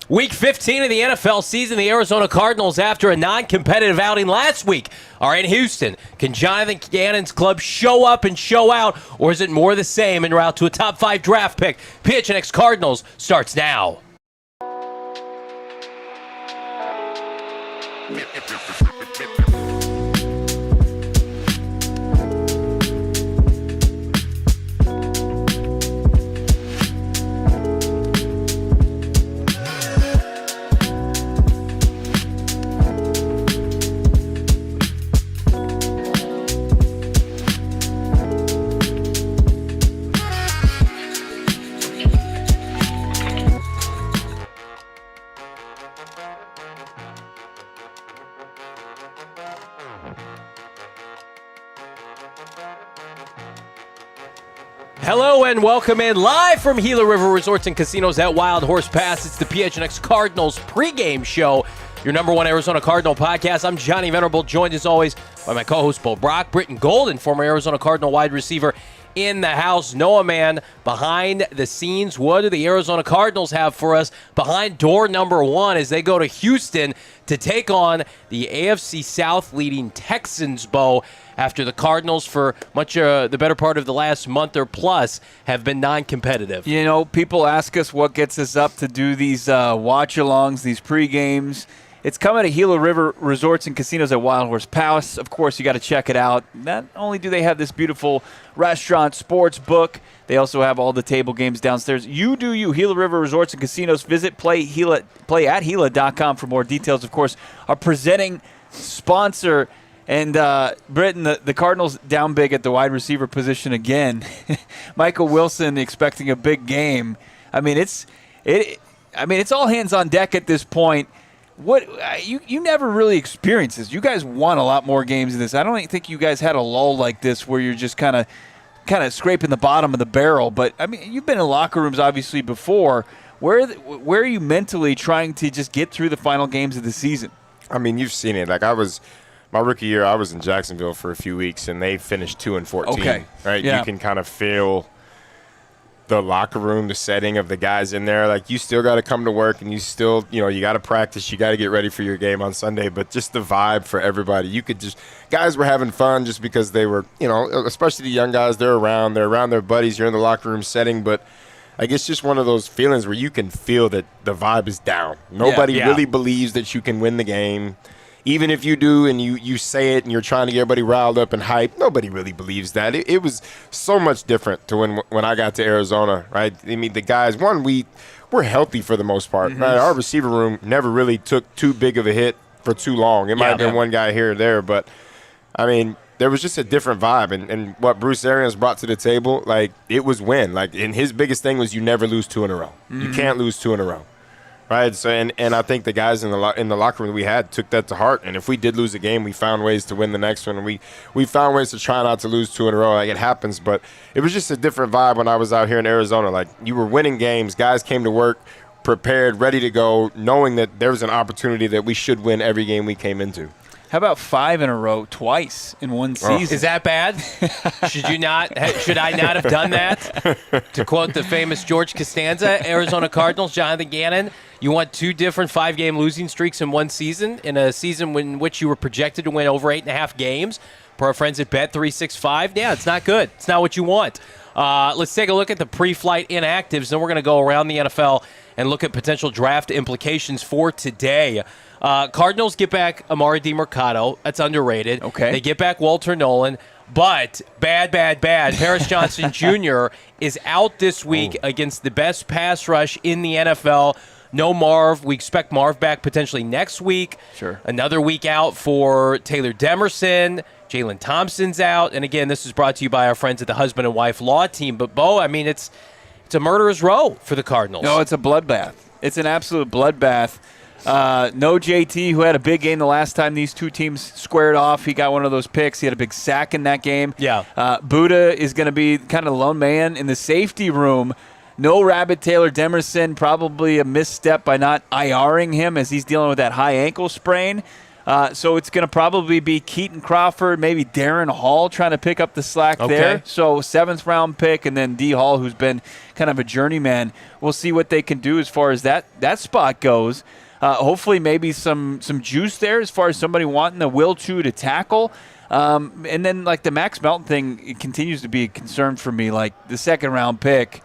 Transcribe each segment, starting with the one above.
Week 15 of the NFL season, the Arizona Cardinals, after a non-competitive outing last week, are in Houston. Can Jonathan Gannon's club show up and show out, or is it more the same en route to a top 5 draft pick? PHNX Cardinals starts now. Hello and welcome in live from Gila River Resorts and Casinos at Wild Horse Pass. It's the PHNX Cardinals pregame show, your number one Arizona Cardinal podcast. I'm Johnny Venerable, joined as always by my co-host Bo Brock, Britton Golden, former Arizona Cardinal wide receiver in the house. Noah Man behind the scenes. What do the Arizona Cardinals have for us behind door number one as they go to Houston to take on the AFC South leading Texans, Bo, after the Cardinals for much the better part of the last month or plus have been non-competitive? You know, people ask us what gets us up to do these watch-alongs, these pre-games. It's coming to Gila River Resorts and Casinos at Wild Horse Palace. Of course, you got to check it out. Not only do they have this beautiful restaurant, sports book, they also have all the table games downstairs. You do you. Gila River Resorts and Casinos. Visit playatgila.com for more details. Of course, our presenting sponsor. And Britton, the Cardinals down big at the wide receiver position again. Michael Wilson expecting a big game. I mean, it's all hands on deck at this point. What you never really experienced this. You guys won a lot more games than this. I don't think you guys had a lull like this where you're just kind of scraping the bottom of the barrel. But I mean, you've been in locker rooms obviously before. Where are you mentally trying to just get through the final games of the season? I mean, you've seen it. Like my rookie year, I was in Jacksonville for a few weeks, and they finished 2-14. Okay. Right? Yeah. You can kind of feel the locker room, the setting of the guys in there. Like, you still got to come to work, and you still, you got to practice. You got to get ready for your game on Sunday. But just the vibe for everybody. Guys were having fun just because they were, especially the young guys, they're around their buddies. You're in the locker room setting. But I guess just one of those feelings where you can feel that the vibe is down. Nobody really believes that you can win the game. Even if you do and you say it and you're trying to get everybody riled up and hyped, nobody really believes that. It was so much different to when I got to Arizona, right? I mean, the guys, we're healthy for the most part. Mm-hmm. Right? Our receiver room never really took too big of a hit for too long. It might have been one guy here or there, but, I mean, there was just a different vibe. And what Bruce Arians brought to the table, like, it was win. Like, and his biggest thing was you never lose 2 in a row. Mm-hmm. You can't lose 2 in a row. Right, so and I think the guys in the locker room that we had took that to heart. And if we did lose a game, we found ways to win the next one. And we found ways to try not to lose 2 in a row. Like, it happens, but it was just a different vibe when I was out here in Arizona. Like, you were winning games. Guys came to work prepared, ready to go, knowing that there was an opportunity that we should win every game we came into. How about 5 in a row twice in one season? Is that bad? Should I not have done that? To quote the famous George Costanza, Arizona Cardinals, Jonathan Gannon, you want 2 different 5-game losing streaks in one season, in a season in which you were projected to win over 8.5 games. Per our friends at Bet365, yeah, it's not good. It's not what you want. Let's take a look at the pre-flight inactives, then we're going to go around the NFL and look at potential draft implications for today. Cardinals get back Amari DiMercato. That's underrated. Okay. They get back Walter Nolan. But bad. Paris Johnson Jr. is out this week against the best pass rush in the NFL. No Marv. We expect Marv back potentially next week. Sure. Another week out for Taylor Demerson. Jalen Thompson's out. And again, this is brought to you by our friends at the Husband and Wife Law Team. But, Bo, I mean, it's a murderer's row for the Cardinals. No, it's a bloodbath. It's an absolute bloodbath. No JT, who had a big game the last time these two teams squared off. He got one of those picks. He had a big sack in that game. Yeah. Buddha is going to be kind of the lone man in the safety room. No Rabbit Taylor Demerson, probably a misstep by not IRing him as he's dealing with that high ankle sprain. So it's going to probably be Keaton Crawford, maybe Darren Hall trying to pick up the slack there. So 7th-round pick, and then D. Hall, who's been kind of a journeyman. We'll see what they can do as far as that spot goes. Hopefully maybe some juice there as far as somebody wanting the will to tackle. And then, like, the Max Melton thing, it continues to be a concern for me. Like, the 2nd-round pick,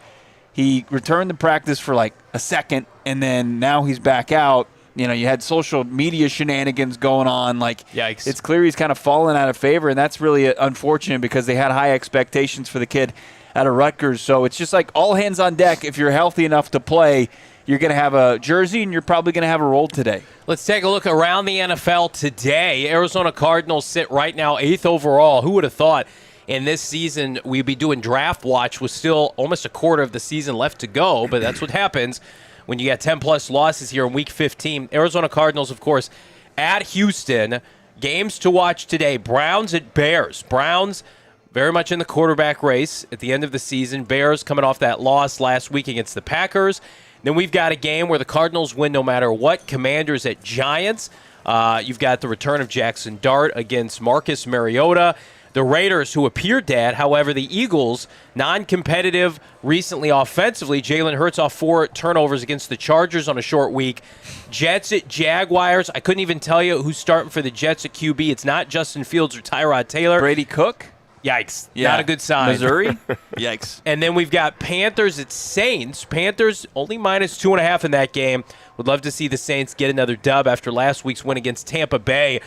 he returned to practice for, like, a second, and then now he's back out. You know, you had social media shenanigans going on. Like, yikes. It's clear he's kind of fallen out of favor, and that's really unfortunate because they had high expectations for the kid out of Rutgers. So it's just like all hands on deck. If you're healthy enough to play, you're going to have a jersey, and you're probably going to have a role today. Let's take a look around the NFL today. Arizona Cardinals sit right now 8th overall. Who would have thought in this season we'd be doing draft watch with still almost a quarter of the season left to go, but that's what happens when you got 10-plus losses here in Week 15. Arizona Cardinals, of course, at Houston. Games to watch today. Browns at Bears. Browns very much in the quarterback race at the end of the season. Bears coming off that loss last week against the Packers. Then we've got a game where the Cardinals win no matter what. Commanders at Giants. You've got the return of Jackson Dart against Marcus Mariota. The Raiders, who appeared dead. However, the Eagles, non-competitive recently offensively. Jalen Hurts off 4 turnovers against the Chargers on a short week. Jets at Jaguars. I couldn't even tell you who's starting for the Jets at QB. It's not Justin Fields or Tyrod Taylor. Brady Cook? Yikes. Yeah. Not a good sign. Missouri? Yikes. And then we've got Panthers at Saints. Panthers only minus 2.5 in that game. Would love to see the Saints get another dub after last week's win against Tampa Bay.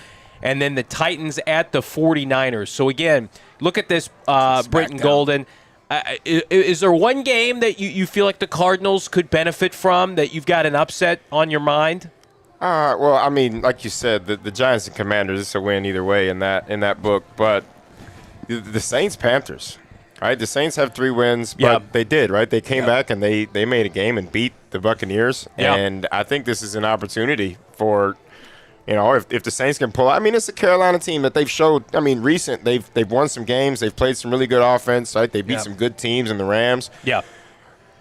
And then the Titans at the 49ers. So, again, look at this, Britton Golden. Is there one game that you feel like the Cardinals could benefit from, that you've got an upset on your mind? Well, I mean, like you said, the Giants and Commanders, it's a win either way in that book. But the Saints-Panthers, right? The Saints have 3 wins, but they did, right? They came back and they made a game and beat the Buccaneers. Yep. And I think this is an opportunity for – you know, if the Saints can pull out, I mean, it's a Carolina team that they've showed. I mean, they've won some games. They've played some really good offense, right? They beat some good teams in the Rams. Yeah.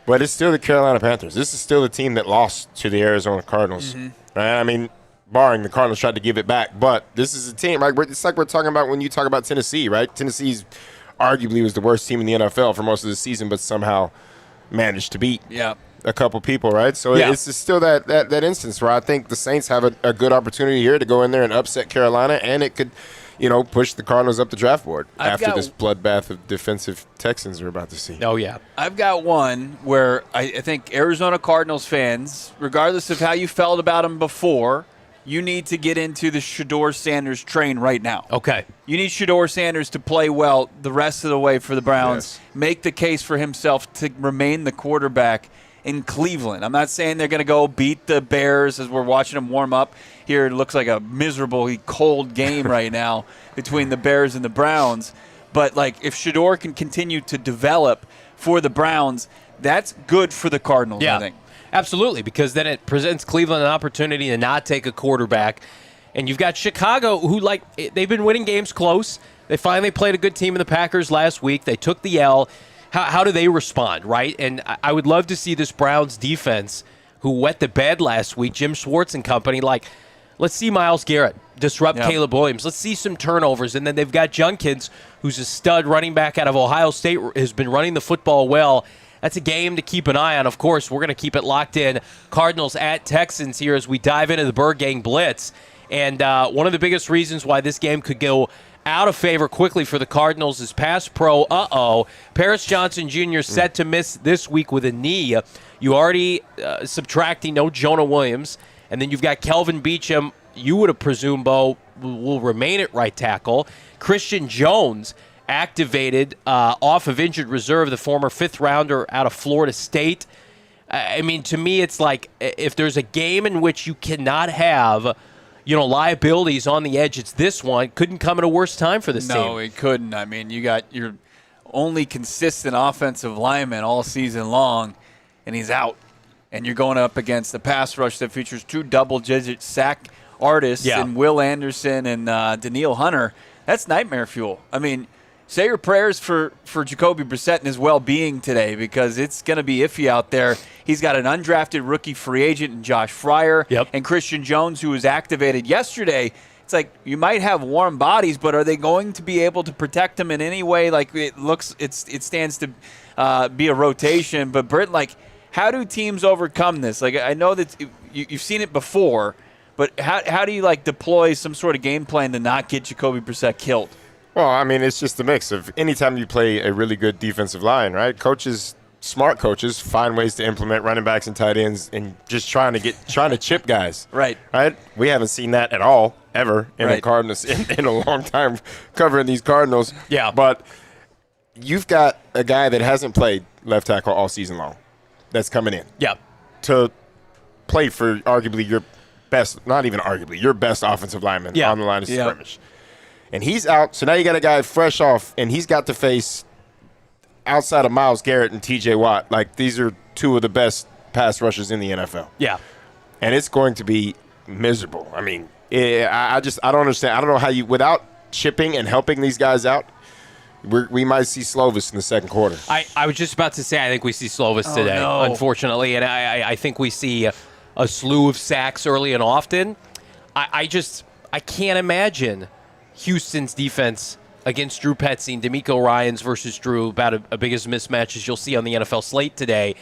But it's still the Carolina Panthers. This is still the team that lost to the Arizona Cardinals. Right? I mean, barring the Cardinals tried to give it back. But this is a team, right? It's like we're talking about when you talk about Tennessee, right? Tennessee's arguably was the worst team in the NFL for most of the season, but somehow managed to beat a couple people, right? So it's just still that instance where I think the Saints have a good opportunity here to go in there and upset Carolina, and it could, you know, push the Cardinals up the draft board after this bloodbath of defensive Texans we're about to see. Oh, yeah. I've got one where I think Arizona Cardinals fans, regardless of how you felt about them before, you need to get into the Shedeur Sanders train right now. Okay. You need Shedeur Sanders to play well the rest of the way for the Browns, make the case for himself to remain the quarterback in Cleveland. I'm not saying they're going to go beat the Bears as we're watching them warm up here. It looks like a miserably cold game right now between the Bears and the Browns. But, like, if Shedeur can continue to develop for the Browns, that's good for the Cardinals, I think. Absolutely, because then it presents Cleveland an opportunity to not take a quarterback. And you've got Chicago, who, like, they've been winning games close. They finally played a good team in the Packers last week. They took the L. How do they respond, right? And I would love to see this Browns defense, who wet the bed last week, Jim Schwartz and company, like, let's see Myles Garrett disrupt Caleb Williams. Let's see some turnovers. And then they've got Junkins, who's a stud running back out of Ohio State, has been running the football well. That's a game to keep an eye on. Of course, we're going to keep it locked in. Cardinals at Texans here as we dive into the Bird Gang Blitz. And one of the biggest reasons why this game could go out of favor quickly for the Cardinals is pass pro. Paris Johnson Jr. set to miss this week with a knee. You already subtracting no Jonah Williams. And then you've got Kelvin Beachum. You would have presumed, Bo, will remain at right tackle. Christian Jones activated off of injured reserve, the former 5th rounder out of Florida State. I mean, to me, it's like if there's a game in which you cannot have, you know, liabilities on the edge, it's this one. Couldn't come at a worse time for this team. No, it couldn't. I mean, you got your only consistent offensive lineman all season long, and he's out. And you're going up against the pass rush that features 2 double-digit sack artists in Will Anderson and Daniil Hunter. That's nightmare fuel. I mean, say your prayers for Jacoby Brissett and his well-being today, because it's going to be iffy out there. He's got an undrafted rookie free agent in Josh Fryer and Christian Jones, who was activated yesterday. It's it's like you might have warm bodies, but are they going to be able to protect him in any way? Like it stands to be a rotation. But Britt, like, how do teams overcome this? Like, I know that you've seen it before, but how do you like deploy some sort of game plan to not get Jacoby Brissett killed? Well, I mean, it's just a mix of anytime you play a really good defensive line, right? Smart coaches find ways to implement running backs and tight ends and just trying to chip guys. Right. We haven't seen that at all ever in the Cardinals in a long time covering these Cardinals. Yeah. But you've got a guy that hasn't played left tackle all season long that's coming in. Yeah. To play for arguably your best, not even arguably, your best offensive lineman on the line of scrimmage. And he's out, so now you got a guy fresh off, and he's got to face outside of Myles Garrett and T.J. Watt. Like, these are two of the best pass rushers in the NFL. Yeah. And it's going to be miserable. I mean, I don't understand. I don't know how you, without chipping and helping these guys out, we might see Slovis in the second quarter. I was just about to say I think we see Slovis today, unfortunately. And I think we see a slew of sacks early and often. I can't imagine Houston's defense against Drew Petzing, D'Amico Ryans versus Drew, about a biggest mismatch as you'll see on the NFL slate today,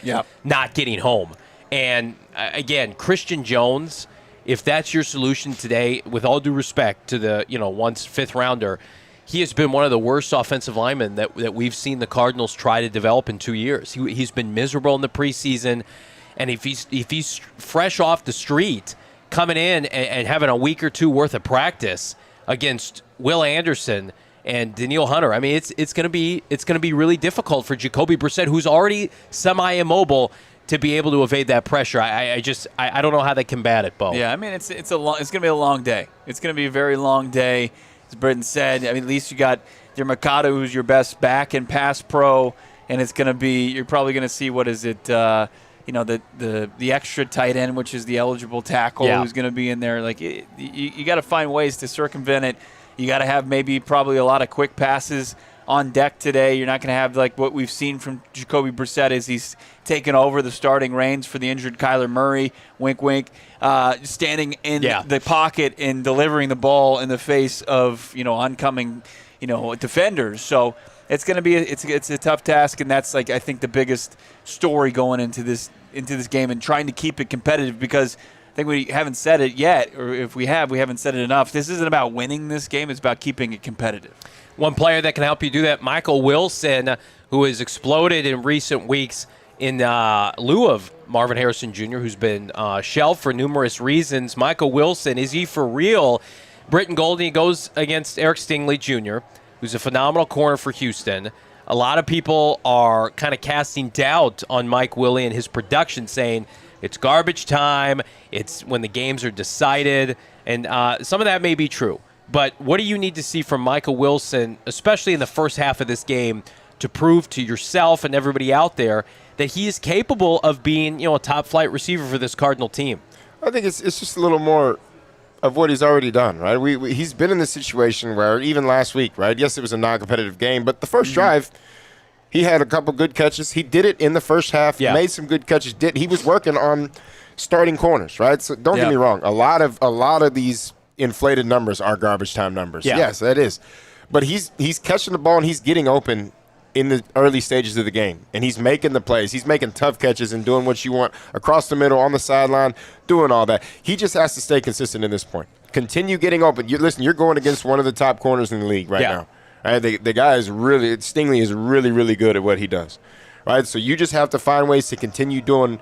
not getting home. And, again, Christian Jones, if that's your solution today, with all due respect to the once fifth-rounder, he has been one of the worst offensive linemen that we've seen the Cardinals try to develop in 2 years. He's been miserable in the preseason, and if he's fresh off the street, coming in and having a week or two worth of practice against Will Anderson and Danielle Hunter, I mean, it's going to be really difficult for Jacoby Brissett, who's already semi-immobile, to be able to evade that pressure. I don't know how they combat it, Bo. Yeah, I mean, it's going to be a long day. It's going to be a very long day, as Britton said. I mean, at least you got your Mercado, who's your best back and pass pro, and it's going to be, you're probably going to see, what is it, the extra tight end, which is the eligible tackle, who's going to be in there. Like, you got to find ways to circumvent it. You got to have probably a lot of quick passes on deck today. You're not going to have like what we've seen from Jacoby Brissett as he's taken over the starting reins for the injured Kyler Murray, wink, wink, standing in the pocket and delivering the ball in the face of oncoming defenders. So it's going to be it's a tough task, and that's like I think the biggest story going into this game and trying to keep it competitive, because I think we haven't said it yet, or if we have, we haven't said it enough. This isn't about winning this game. It's about keeping it competitive. One player that can help you do that, Michael Wilson, who has exploded in recent weeks in lieu of Marvin Harrison Jr., who's been shelved for numerous reasons. Michael Wilson, is he for real? Britton Goldie goes against Eric Stingley Jr., who's a phenomenal corner for Houston. A lot of people are kind of casting doubt on Mike Willie and his production, saying it's garbage time, it's when the games are decided, and some of that may be true. But what do you need to see from Michael Wilson, especially in the first half of this game, to prove to yourself and everybody out there that he is capable of being, a top-flight receiver for this Cardinal team? I think it's just a little more of what he's already done, right? He's been in this situation where even last week, right? Yes, it was a non-competitive game, but the first drive, he had a couple good catches. He did it in the first half. Yeah. Made some good catches. He was working on starting corners, right? So don't get me wrong. A lot of these inflated numbers are garbage time numbers. Yeah. Yes, that is. But he's catching the ball and he's getting open in the early stages of the game, and he's making the plays. He's making tough catches and doing what you want across the middle, on the sideline, doing all that. He just has to stay consistent in this point. Continue getting open. You're going against one of the top corners in the league right now. Right? The guy is really – Stingley is really, really good at what he does. Right? So you just have to find ways to continue on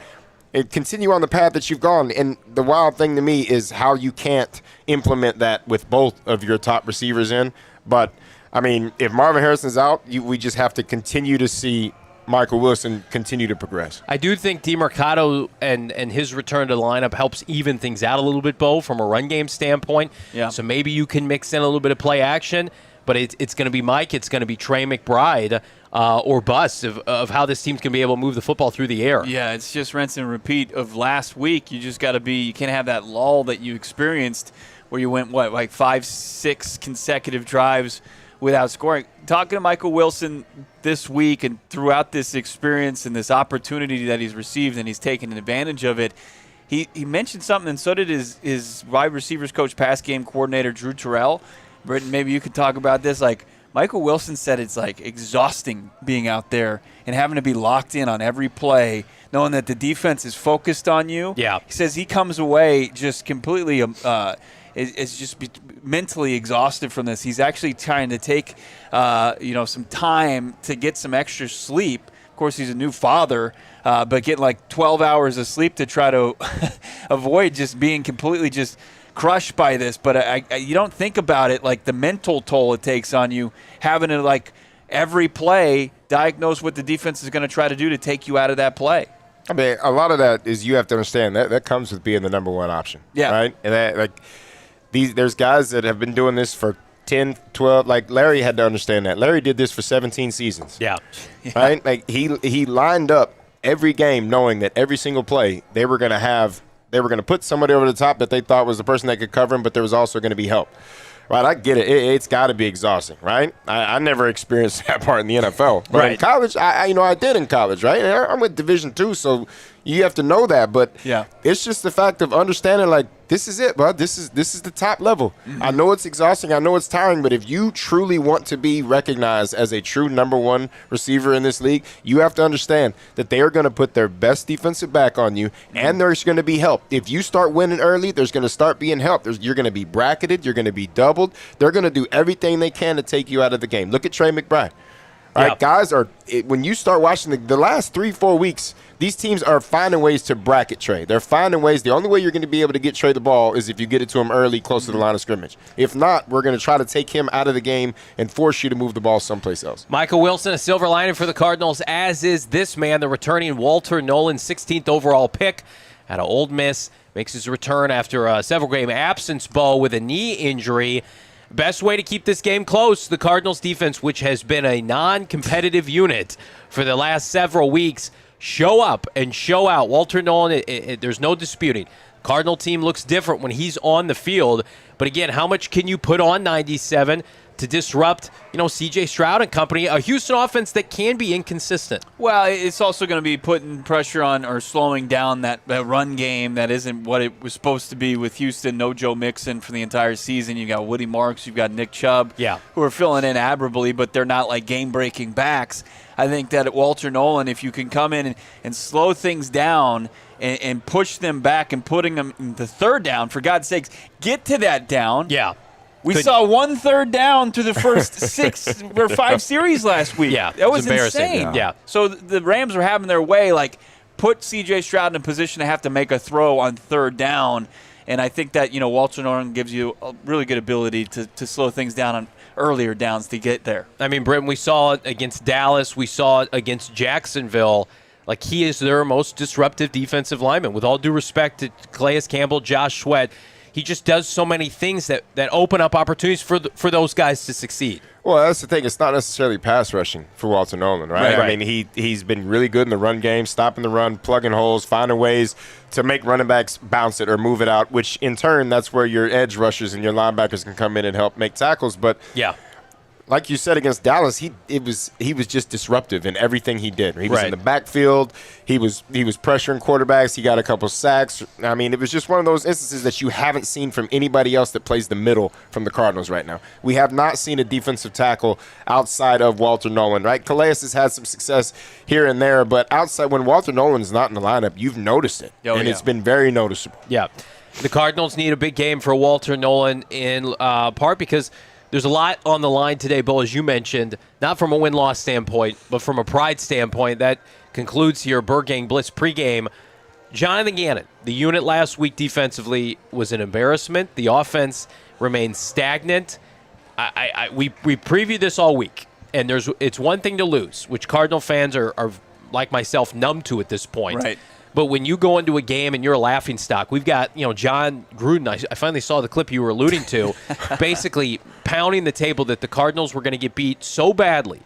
the path that you've gone. And the wild thing to me is how you can't implement that with both of your top receivers in. But, I mean, if Marvin Harrison's out, we just have to continue to see Michael Wilson continue to progress. I do think DeMercado and his return to the lineup helps even things out a little bit, Bo, from a run game standpoint. Yeah. So maybe you can mix in a little bit of play action. But it's going to be Mike, it's going to be Trey McBride or bust of how this team's going to be able to move the football through the air. Yeah, it's just rinse and repeat of last week. You just got to you can't have that lull that you experienced where you went, 5-6 consecutive drives without scoring. Talking to Michael Wilson this week and throughout this experience and this opportunity that he's received and he's taken advantage of it, he mentioned something, and so did his wide receivers coach, pass game coordinator, Drew Terrell. Britton, maybe you could talk about this. Like, Michael Wilson said it's, like, exhausting being out there and having to be locked in on every play, knowing that the defense is focused on you. Yeah. He says he comes away just completely is just mentally exhausted from this. He's actually trying to take some time to get some extra sleep. Of course, he's a new father, but getting like 12 hours of sleep to try to avoid just being completely just crushed by this. But you don't think about it, like the mental toll it takes on you, having to, like, every play diagnose what the defense is going to try to do to take you out of that play. I mean, a lot of that is, you have to understand that comes with being the number one option. Yeah. Right? And that, like, there's guys that have been doing this for 10, 12. Like, Larry had to understand that. Larry did this for 17 seasons. Yeah. Right? Like, he lined up every game knowing that every single play they were going to put somebody over the top that they thought was the person that could cover him, but there was also going to be help. Right, I get it. It's got to be exhausting, right? I never experienced that part in the NFL. But in college, I did in college, right? And I'm with Division II, so you have to know that. But it's just the fact of understanding, like, this is it, bud. This is the top level. Mm-hmm. I know it's exhausting. I know it's tiring. But if you truly want to be recognized as a true number one receiver in this league, you have to understand that they are going to put their best defensive back on you, and there's going to be help. If you start winning early, there's going to start being help. You're going to be bracketed. You're going to be doubled. They're going to do everything they can to take you out of the game. Look at Trey McBride. All right, guys when you start watching the last 3-4 weeks, these teams are finding ways to bracket Trey. They're finding ways. The only way you're going to be able to get Trey the ball is if you get it to him early, close to the line of scrimmage. If not, we're going to try to take him out of the game and force you to move the ball someplace else. Michael Wilson, a silver lining for the Cardinals, as is this man, the returning Walter Nolan, 16th overall pick out of Ole Miss. Makes his return after a several-game absence, Bo, with a knee injury. Best way to keep this game close, the Cardinals defense, which has been a non-competitive unit for the last several weeks, show up and show out. Walter Nolan, there's no disputing. Cardinal team looks different when he's on the field. But again, how much can you put on 97 to disrupt, CJ Stroud and company, a Houston offense that can be inconsistent? Well, it's also going to be putting pressure on or slowing down that run game that isn't what it was supposed to be with Houston. No Joe Mixon for the entire season. You got Woody Marks, you've got Nick Chubb, who are filling in admirably, but they're not like game-breaking backs. I think that at Walter Nolan, if you can come in and slow things down and push them back and putting them in the third down, for God's sakes, get to that down. Yeah. We saw 1 third down through the first 6 or 5 series last week. Yeah, that was embarrassing. insane. Yeah. So the Rams are having their way, like, put CJ Stroud in a position to have to make a throw on third down. And I think that, Walter Nolan gives you a really good ability to slow things down on earlier downs to get there. I mean, Britton, we saw it against Dallas. We saw it against Jacksonville. Like, he is their most disruptive defensive lineman. With all due respect to Calais Campbell, Josh Sweat, he just does so many things that open up opportunities for those guys to succeed. Well, that's the thing. It's not necessarily pass rushing for Walter Nolan, right? I mean, he's been really good in the run game, stopping the run, plugging holes, finding ways to make running backs bounce it or move it out, which in turn, that's where your edge rushers and your linebackers can come in and help make tackles. But like you said against Dallas, he was just disruptive in everything he did. He was in the backfield. He was pressuring quarterbacks. He got a couple sacks. I mean, it was just one of those instances that you haven't seen from anybody else that plays the middle from the Cardinals right now. We have not seen a defensive tackle outside of Walter Nolan, right? Calais has had some success here and there, but outside, when Walter Nolan's not in the lineup, you've noticed it, it's been very noticeable. Yeah. The Cardinals need a big game for Walter Nolan in part because there's a lot on the line today, Bill, as you mentioned, not from a win-loss standpoint, but from a pride standpoint. That concludes here, Burgang Blitz pregame. Jonathan Gannon, the unit last week defensively was an embarrassment. The offense remains stagnant. We previewed this all week, and it's one thing to lose, which Cardinal fans are like myself, numb to at this point. Right. But when you go into a game and you're a laughingstock, we've got, John Gruden, I finally saw the clip you were alluding to, basically pounding the table that the Cardinals were going to get beat so badly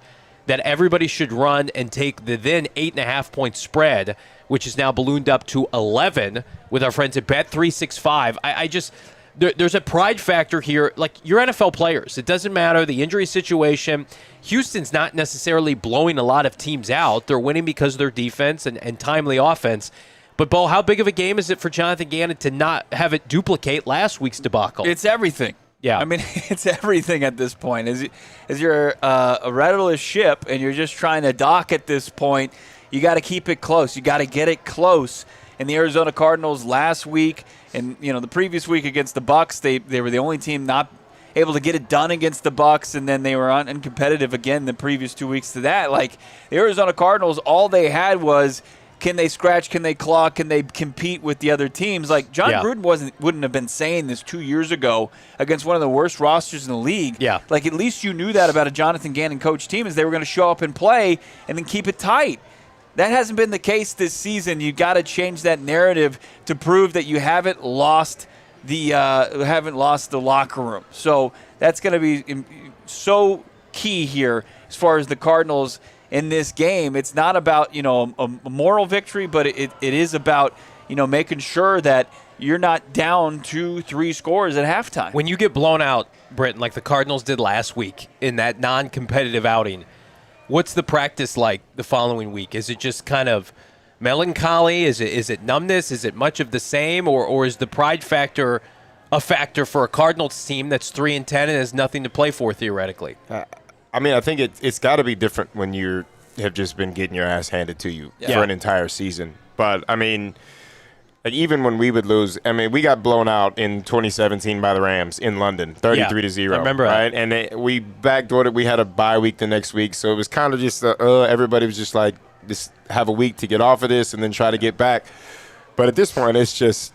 that everybody should run and take the then 8.5-point spread, which is now ballooned up to 11 with our friends at Bet365. There's a pride factor here. Like, you're NFL players. It doesn't matter the injury situation. Houston's not necessarily blowing a lot of teams out. They're winning because of their defense and timely offense. But, Bo, how big of a game is it for Jonathan Gannon to not have it duplicate last week's debacle? It's everything. Yeah. I mean, it's everything at this point. As you're a rudderless ship and you're just trying to dock at this point, you got to keep it close. You got to get it close. And the Arizona Cardinals last week and, the previous week against the Bucs, they were the only team not able to get it done against the Bucs, and then they were uncompetitive again the previous 2 weeks to that. Like, the Arizona Cardinals, all they had was, can they scratch, can they claw, can they compete with the other teams? Like, John Gruden wouldn't have been saying this 2 years ago against one of the worst rosters in the league. Yeah. Like, at least you knew that about a Jonathan Gannon coach team, is they were going to show up and play and then keep it tight. That hasn't been the case this season. You got to change that narrative to prove that you haven't lost the locker room. So that's going to be so key here as far as the Cardinals in this game. It's not about a moral victory, but it is about making sure that you're not down 2-3 scores at halftime. When you get blown out, Britton, like the Cardinals did last week in that non-competitive outing, what's the practice like the following week? Is it just kind of melancholy? Is it numbness? Is it much of the same? Or is the pride factor a factor for a Cardinals team that's 3-10 and has nothing to play for theoretically? I mean, I think it's got to be different when you have just been getting your ass handed to you for an entire season. But, I mean, like, even when we would lose, I mean, we got blown out in 2017 by the Rams in London, 33-0. I remember right? that. And we backdoored it. We had a bye week the next week, so it was kind of just everybody was just like, just have a week to get off of this and then try to get back. But at this point, it's just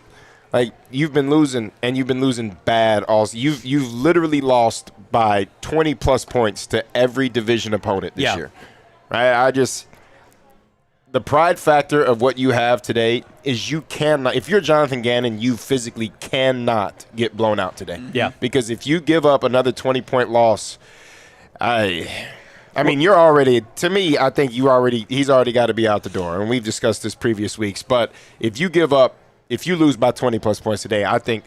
like you've been losing, and you've been losing bad. Also, you've literally lost by 20+ points to every division opponent this year, right? The pride factor of what you have today is you cannot, if you're Jonathan Gannon, you physically cannot get blown out today. Yeah. Because if you give up another 20-point loss, I mean, you're already, to me, I think he's already got to be out the door. And we've discussed this previous weeks. But if you lose by 20+ points today, I think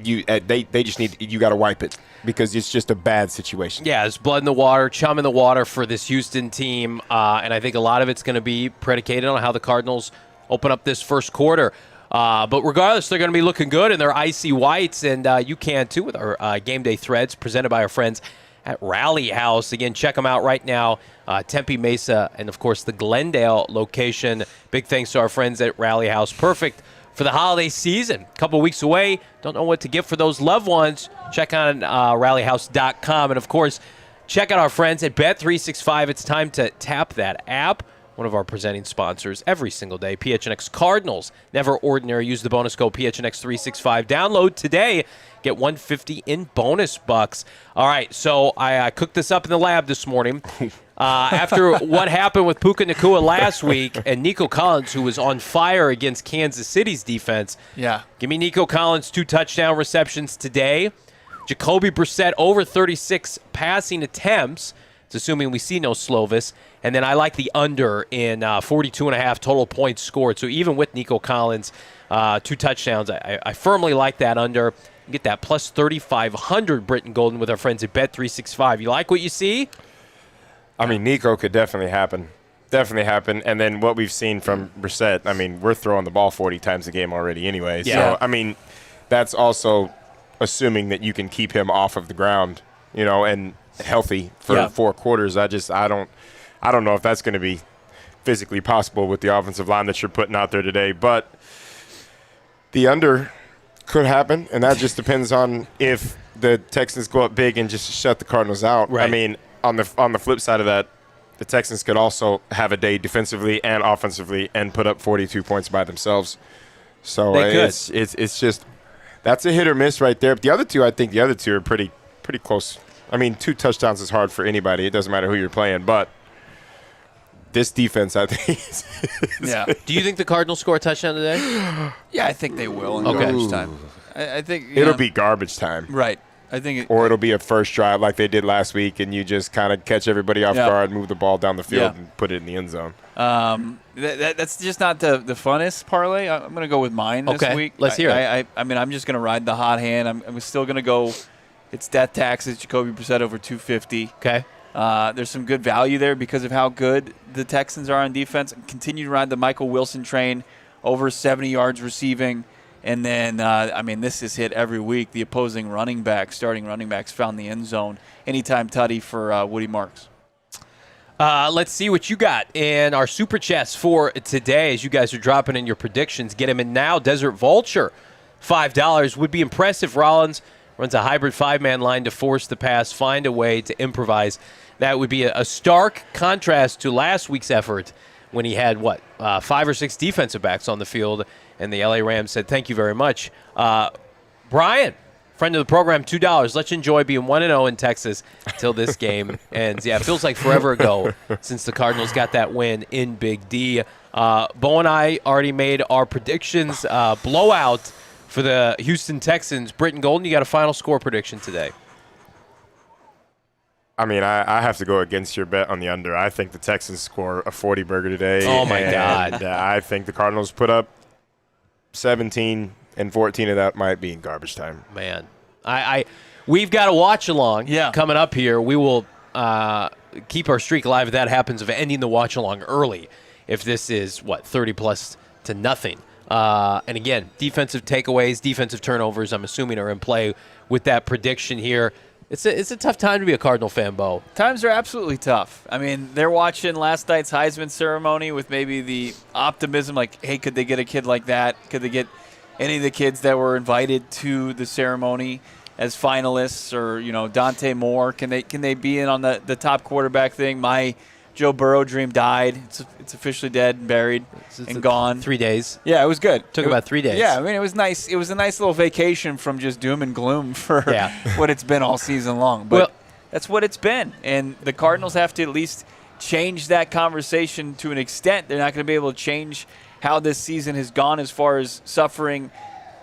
they just need, you got to wipe it because it's just a bad situation. Yeah, it's blood in the water, chum in the water for this Houston team. And I think a lot of it's going to be predicated on how the Cardinals open up this first quarter. But regardless, they're going to be looking good in their icy whites, and you can too with our Game Day threads presented by our friends at Rally House. Again, check them out right now, Tempe Mesa, and of course the Glendale location. Big thanks to our friends at Rally House. Perfect for the holiday season. A couple weeks away. Don't know what to get for those loved ones. Check on rallyhouse.com. And, of course, check out our friends at Bet365. It's time to tap that app. One of our presenting sponsors every single day, PHNX Cardinals. Never ordinary. Use the bonus code PHNX365. Download today. Get $150 in bonus bucks. All right, so I cooked this up in the lab this morning. After what happened with Puka Nacua last week and Nico Collins, who was on fire against Kansas City's defense. Yeah. Give me Nico Collins 2 touchdown receptions today. Jacoby Brissett over 36 passing attempts. It's assuming we see no Slovis. And then I like the under in 42.5 total points scored. So even with Nico Collins, 2 touchdowns, I firmly like that under. You get that plus 3,500 Britton Golden with our friends at Bet365. You like what you see? I mean, Nico could definitely happen. Definitely happen. And then what we've seen from Brissett, I mean, we're throwing the ball 40 times a game already anyway. Yeah. So, I mean, that's also assuming that you can keep him off of the ground, and healthy for 4 quarters. I don't know if that's going to be physically possible with the offensive line that you're putting out there today. But the under could happen, and that just depends on if the Texans go up big and just shut the Cardinals out. Right. I mean, on the flip side of that, the Texans could also have a day defensively and offensively and put up 42 points by themselves. So it's just that's a hit or miss right there. But I think the other two are pretty close. I mean, 2 touchdowns is hard for anybody. It doesn't matter who you're playing, but this defense, I think. Do you think the Cardinals score a touchdown today? Yeah, I think they will in garbage time. I think it'll be garbage time. Right. I think or it'll be a first drive like they did last week, and you just kind of catch everybody off guard, move the ball down the field, and put it in the end zone. That's just not the funnest parlay. I'm going to go with mine this week. Let's hear it. I mean, I'm just going to ride the hot hand. I'm still going to go. It's death taxes. Jacoby Brissett over 250. Okay. There's some good value there because of how good the Texans are on defense. Continue to ride the Michael Wilson train over 70 yards receiving. And then, this is hit every week. The opposing starting running backs found the end zone. Anytime tutty for Woody Marks. Let's see what you got in our Super Chats for today as you guys are dropping in your predictions. Get them in now. Desert Vulture, $5. Would be impressive. Rollins runs a hybrid 5-man line to force the pass, find a way to improvise. That would be a stark contrast to last week's effort when he had, 5 or 6 defensive backs on the field, and the LA Rams said, thank you very much. Brian, friend of the program, $2. Let's enjoy being 1-0 in Texas till this game ends. Yeah, it feels like forever ago since the Cardinals got that win in Big D. Bo and I already made our predictions. Blowout for the Houston Texans. Britton Golden, you got a final score prediction today. I mean, I have to go against your bet on the under. I think the Texans score a 40-burger today. Oh, my God. I think the Cardinals put up 17, and 14 of that might be in garbage time. Man, we've got a watch-along coming up here. We will keep our streak alive if that happens, of ending the watch-along early, if this is, 30-plus to nothing. And, again, defensive takeaways, defensive turnovers, I'm assuming, are in play with that prediction here. It's a tough time to be a Cardinal fan, Bo. Times are absolutely tough. I mean, they're watching last night's Heisman ceremony with maybe the optimism, like, hey, could they get a kid like that? Could they get any of the kids that were invited to the ceremony as finalists, or, Dante Moore? Can they be in on the top quarterback thing? My Joe Burrow dream died. It's officially dead and buried and gone. 3 days. Yeah, it was good. Took about 3 days. Yeah, I mean, it was nice. It was a nice little vacation from just doom and gloom for what it's been all season long. But that's what it's been. And the Cardinals have to at least change that conversation to an extent. They're not going to be able to change how this season has gone as far as suffering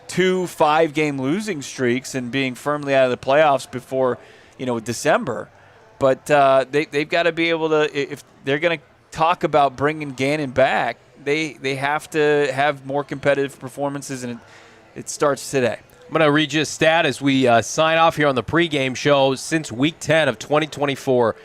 2 5-game losing streaks and being firmly out of the playoffs before, December. But they've got to be able to, if they're going to talk about bringing Gannon back, they have to have more competitive performances, and it starts today. I'm going to read you a stat as we sign off here on the pregame show. Since Week 10 of 2024,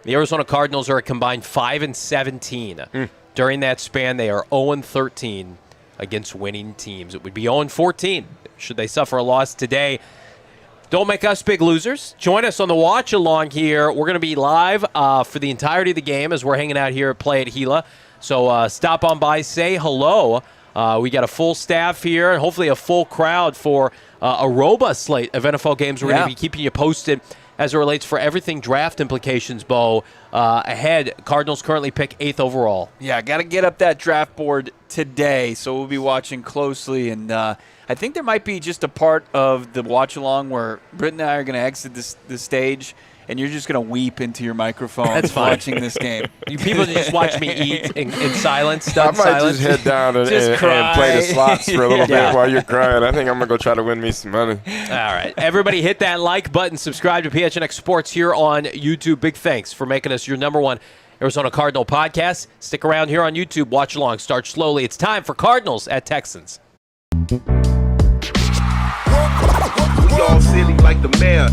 the Arizona Cardinals are a combined 5-17. During that span, they are 0-13 against winning teams. It would be 0-14 should they suffer a loss today. Don't make us big losers. Join us on the watch along here. We're going to be live for the entirety of the game as we're hanging out here at Play at Gila. So stop on by, say hello. We got a full staff here and hopefully a full crowd for a robust slate of NFL games. We're going to be keeping you posted as it relates for everything draft implications, Bo. Ahead, Cardinals currently pick 8th overall. Yeah, got to get up that draft board today, so we'll be watching closely. And I think there might be just a part of the watch-along where Britt and I are going to exit the stage, and you're just going to weep into your microphone watching this game. You people just watch me eat in silence, I might just head down and play the slots for a little bit while you're crying. I think I'm going to go try to win me some money. All right. Everybody hit that like button. Subscribe to PHNX Sports here on YouTube. Big thanks for making us your #1 Arizona Cardinal podcast. Stick around here on YouTube. Watch along. Start slowly. It's time for Cardinals at Texans. All silly like the mayor.